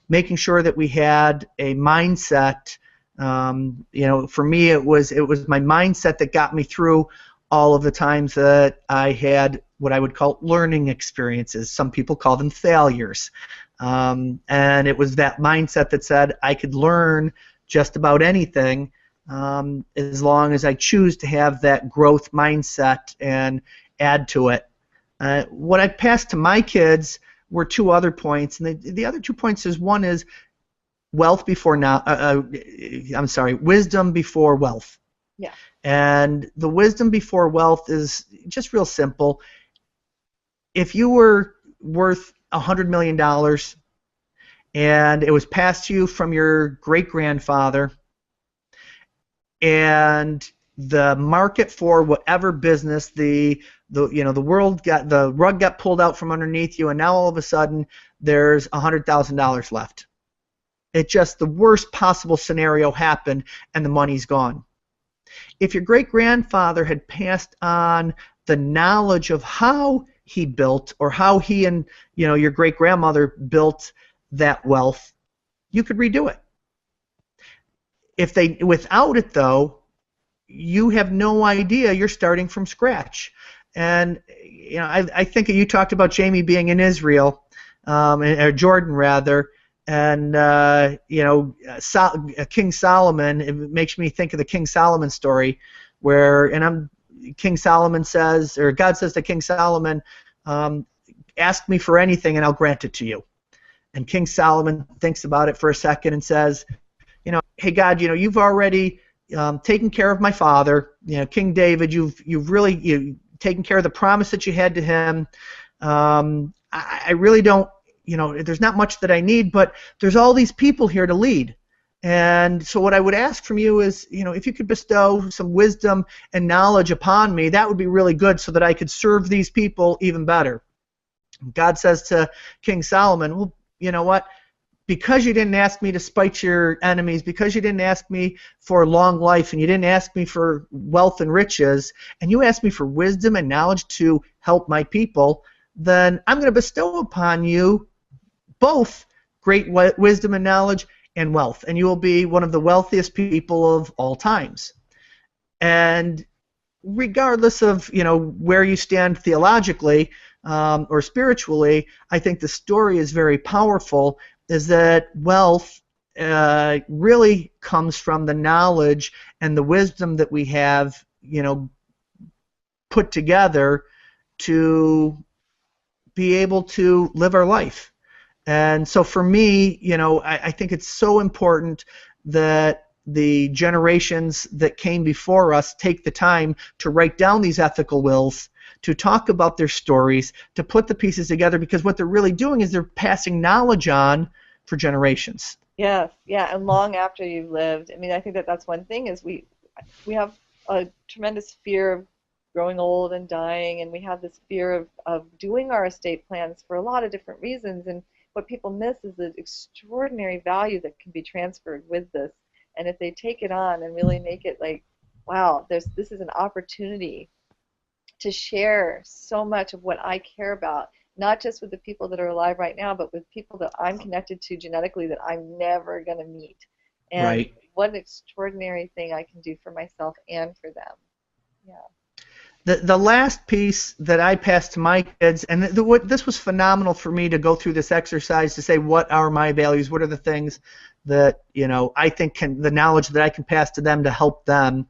making sure that we had a mindset. For me, it was my mindset that got me through all of the times that I had what I would call learning experiences. Some people call them failures. And it was that mindset that said I could learn just about anything as long as I choose to have that growth mindset and add to it. What I passed to my kids were 2 other points, and the other 2 points is, one is wisdom before wealth. Yeah. And the wisdom before wealth is just real simple. If you were worth $100 million and it was passed to you from your great-grandfather, and the market for whatever business, the rug got pulled out from underneath you, and now all of a sudden there's $100,000 left. It just, the worst possible scenario happened and the money's gone. If your great-grandfather had passed on the knowledge of how he built, or how he and your great-grandmother built that wealth, you could redo it. If they, without it though, you have no idea, you're starting from scratch. And I think you talked about Jamie being in Israel, or Jordan rather, and King Solomon. It makes me think of the King Solomon story, where King Solomon says, or God says to King Solomon, ask me for anything and I'll grant it to you. And King Solomon thinks about it for a second and says, hey God, you've already taken care of my father, King David. You've really taken care of the promise that you had to him. I really don't, there's not much that I need, but there's all these people here to lead. And so what I would ask from you is, if you could bestow some wisdom and knowledge upon me, that would be really good, so that I could serve these people even better. God says to King Solomon, well, you know what? Because you didn't ask me to spite your enemies, because you didn't ask me for long life, and you didn't ask me for wealth and riches, and you asked me for wisdom and knowledge to help my people, then I'm going to bestow upon you both great wisdom and knowledge and wealth, and you will be one of the wealthiest people of all times. And regardless of where you stand theologically or spiritually, I think the story is very powerful, is that wealth really comes from the knowledge and the wisdom that we have put together to be able to live our life. And so for me, I think it's so important that the generations that came before us take the time to write down these ethical wills, to talk about their stories, to put the pieces together, because what they're really doing is they're passing knowledge on for generations. Yes, yeah, and long after you've lived. I mean, I think that's one thing, is we have a tremendous fear of growing old and dying, and we have this fear of doing our estate plans for a lot of different reasons. And what people miss is the extraordinary value that can be transferred with this. And if they take it on and really make it like, wow, this is an opportunity to share so much of what I care about, not just with the people that are alive right now, but with people that I'm connected to genetically that I'm never going to meet. And right. What an extraordinary thing I can do for myself and for them. Yeah. The last piece that I passed to my kids, and this was phenomenal for me to go through this exercise to say, what are my values? What are the things that I think the knowledge that I can pass to them to help them?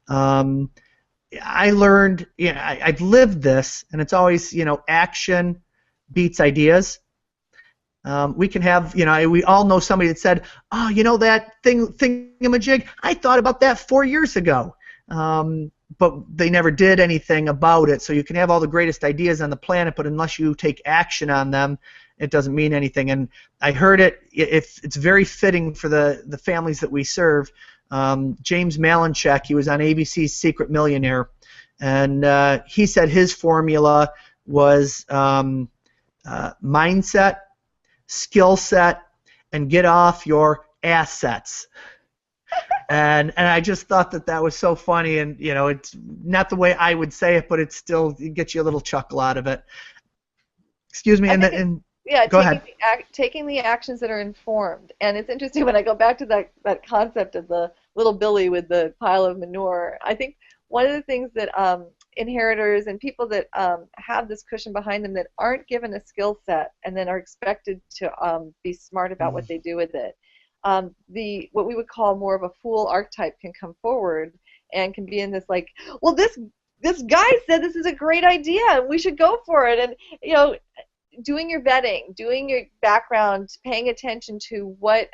I learned, I've lived this, and it's always, action beats ideas. We can have, we all know somebody that said, oh, that thingamajig, I thought about that 4 years ago. But they never did anything about it. So you can have all the greatest ideas on the planet, but unless you take action on them, it doesn't mean anything. And I heard it's very fitting for the families that we serve. James Malinchak, he was on ABC's Secret Millionaire, and he said his formula was mindset, skill set, and get off your assets. And I just thought that was so funny, and it's not the way I would say it, but it gets you a little chuckle out of it. Excuse me, yeah, go ahead. Taking the actions that are informed. And it's interesting when I go back to that concept of the little Billy with the pile of manure. I think one of the things that inheritors and people that have this cushion behind them that aren't given a skill set and then are expected to be smart about what they do with it, what we would call more of a fool archetype can come forward and can be in this like, well, this guy said this is a great idea and we should go for it. And doing your vetting, doing your background, paying attention to what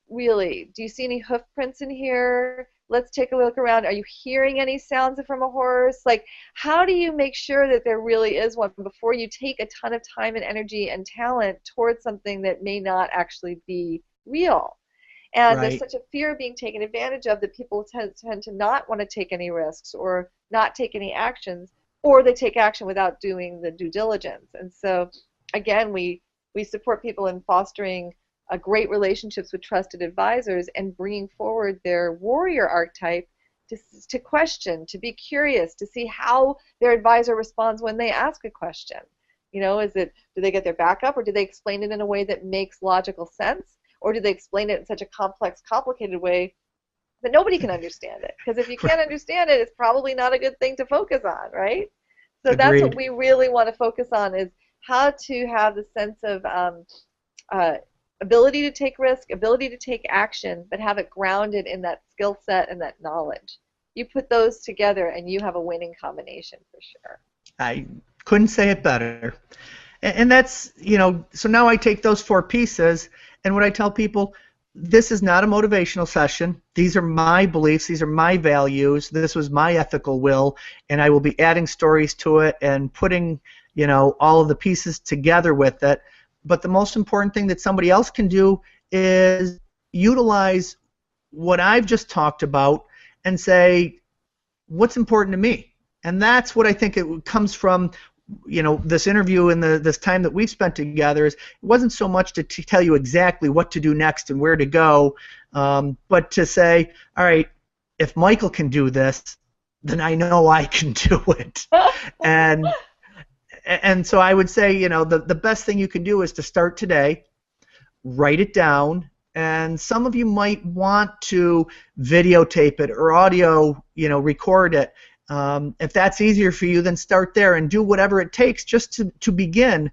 really, do you see any hoof prints in here? Let's take a look around. Are you hearing any sounds from a horse? Like, how do you make sure that there really is one before you take a ton of time and energy and talent towards something that may not actually be real? And Right. There's such a fear of being taken advantage of that people tend to not want to take any risks or not take any actions, or they take action without doing the due diligence. And so, again, we support people in fostering great relationships with trusted advisors and bringing forward their warrior archetype to question, to be curious, to see how their advisor responds when they ask a question. You know, do they get their back up, or do they explain it in a way that makes logical sense, or do they explain it in such a complex, complicated way that nobody can understand it? Because if you can't understand it, it's probably not a good thing to focus on, right? So that's what Agreed. we really want to focus on, is how to have the sense of ability to take risk, ability to take action, but have it grounded in that skill set and that knowledge. You put those together and you have a winning combination for sure. I couldn't say it better. And that's, so now I take those 4 pieces, and what I tell people, this is not a motivational session. These are my beliefs. These are my values. This was my ethical will, and I will be adding stories to it and putting, all of the pieces together with it. But the most important thing that somebody else can do is utilize what I've just talked about and say, what's important to me? And that's what I think it comes from, this interview and this time that we've spent together. It wasn't so much to tell you exactly what to do next and where to go, but to say, all right, if Michael can do this, then I know I can do it. And so I would say, the best thing you can do is to start today, write it down, and some of you might want to videotape it or audio, record it. If that's easier for you, then start there and do whatever it takes just to begin.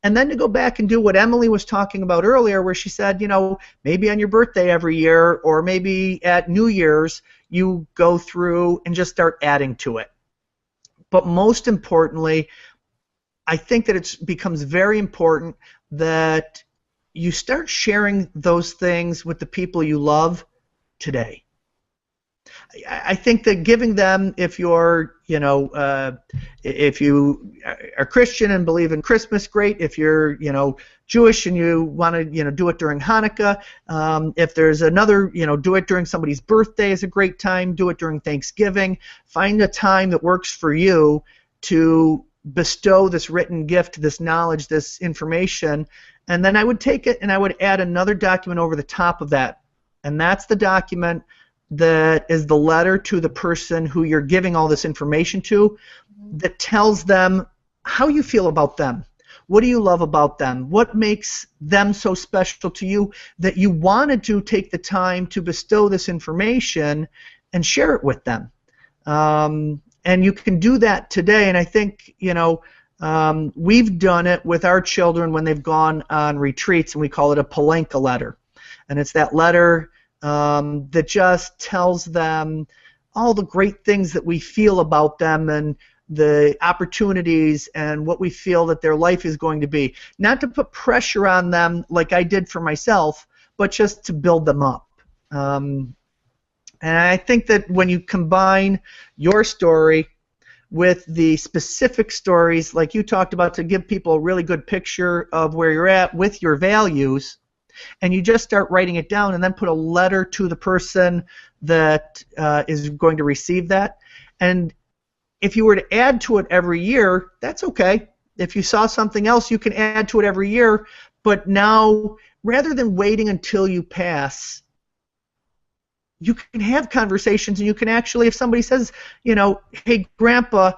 And then to go back and do what Emily was talking about earlier, where she said, maybe on your birthday every year, or maybe at New Year's, you go through and just start adding to it. But most importantly, I think that it becomes very important that you start sharing those things with the people you love today. I think that giving them, if you're, if you are Christian and believe in Christmas, great. If you're, Jewish and you want to, do it during Hanukkah. If there's another, do it during somebody's birthday is a great time. Do it during Thanksgiving. Find a time that works for you to bestow this written gift, this knowledge, this information. And then I would take it and I would add another document over the top of that. And that's the document that is the letter to the person who you're giving all this information to, that tells them how you feel about them. What do you love about them? What makes them so special to you that you wanted to take the time to bestow this information and share it with them? And you can do that today. And I think, we've done it with our children when they've gone on retreats, and we call it a Palenka letter. And it's that letter that just tells them all the great things that we feel about them and the opportunities and what we feel that their life is going to be. Not to put pressure on them like I did for myself, but just to build them up. And I think that when you combine your story with the specific stories like you talked about, to give people a really good picture of where you're at with your values, and you just start writing it down and then put a letter to the person that is going to receive that. And if you were to add to it every year, that's okay. If you saw something else, you can add to it every year. But now, rather than waiting until you pass, you can have conversations, and you can actually, if somebody says, hey, Grandpa,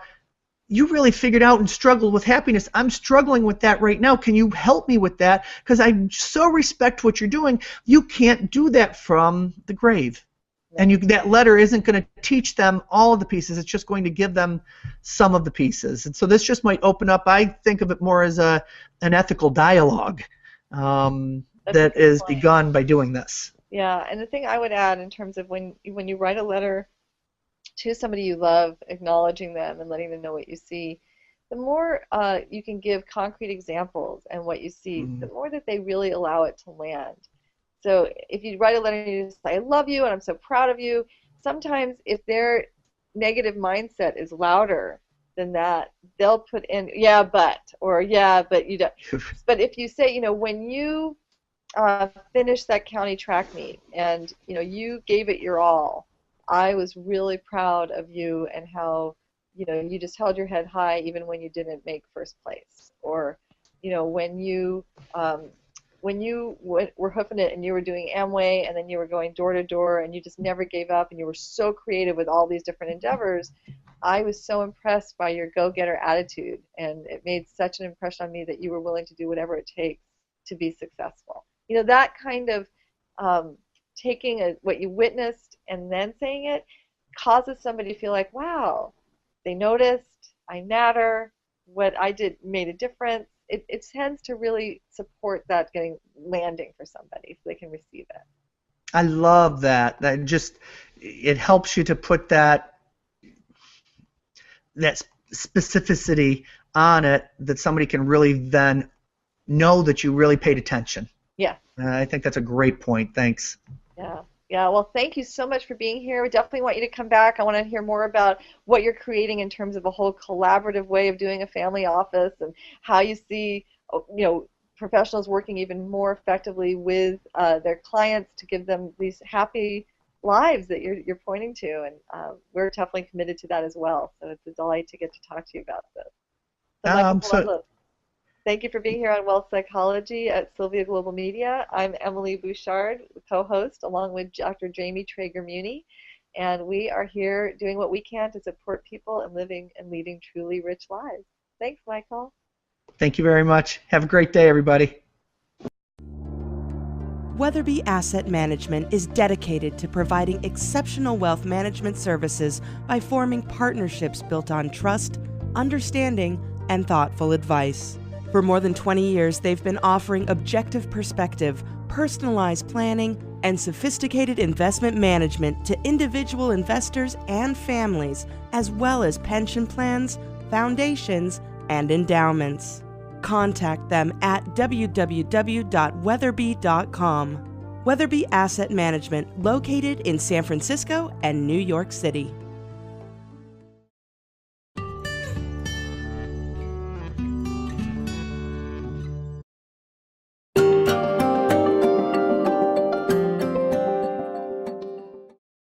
you really figured out and struggled with happiness. I'm struggling with that right now. Can you help me with that? Because I so respect what you're doing. You can't do that from the grave. And that letter isn't going to teach them all of the pieces. It's just going to give them some of the pieces. And so this just might open up, I think of it more as an ethical dialogue that is begun by doing this. Yeah, and the thing I would add in terms of when you write a letter to somebody you love, acknowledging them and letting them know what you see, the more you can give concrete examples and what you see, the more that they really allow it to land. So if you write a letter and you just say, I love you and I'm so proud of you, sometimes if their negative mindset is louder than that, they'll put in, yeah, but, or yeah, but you don't. But if you say, when you finished that county track meet and, you gave it your all, I was really proud of you and how, you just held your head high even when you didn't make first place. Or, when you when you were hoofing it and you were doing Amway and then you were going door to door and you just never gave up and you were so creative with all these different endeavors, I was so impressed by your go-getter attitude, and it made such an impression on me that you were willing to do whatever it takes to be successful. You know, that kind of taking what you witnessed and then saying it causes somebody to feel like, wow, they noticed, I matter, what I did made a difference. It tends to really support that landing for somebody so they can receive it. I love that. It helps you to put that specificity on it, that somebody can really then know that you really paid attention. Yeah. I think that's a great point. Thanks. Yeah. Yeah, well, thank you so much for being here. We definitely want you to come back. I want to hear more about what you're creating in terms of a whole collaborative way of doing a family office, and how you see, professionals working even more effectively with their clients to give them these happy lives that you're pointing to, and we're definitely committed to that as well. So it's a delight to get to talk to you about this. So Michael Palumbos, thank you for being here on Wealth Psychology at Sylvia Global Media. I'm Emily Bouchard, co-host, along with Dr. Jamie Traeger-Muni, and we are here doing what we can to support people in living and leading truly rich lives. Thanks, Michael. Thank you very much. Have a great day, everybody. Weatherby Asset Management is dedicated to providing exceptional wealth management services by forming partnerships built on trust, understanding, and thoughtful advice. For more than 20 years, they've been offering objective perspective, personalized planning, and sophisticated investment management to individual investors and families, as well as pension plans, foundations, and endowments. Contact them at www.weatherby.com. Weatherby Asset Management, located in San Francisco and New York City.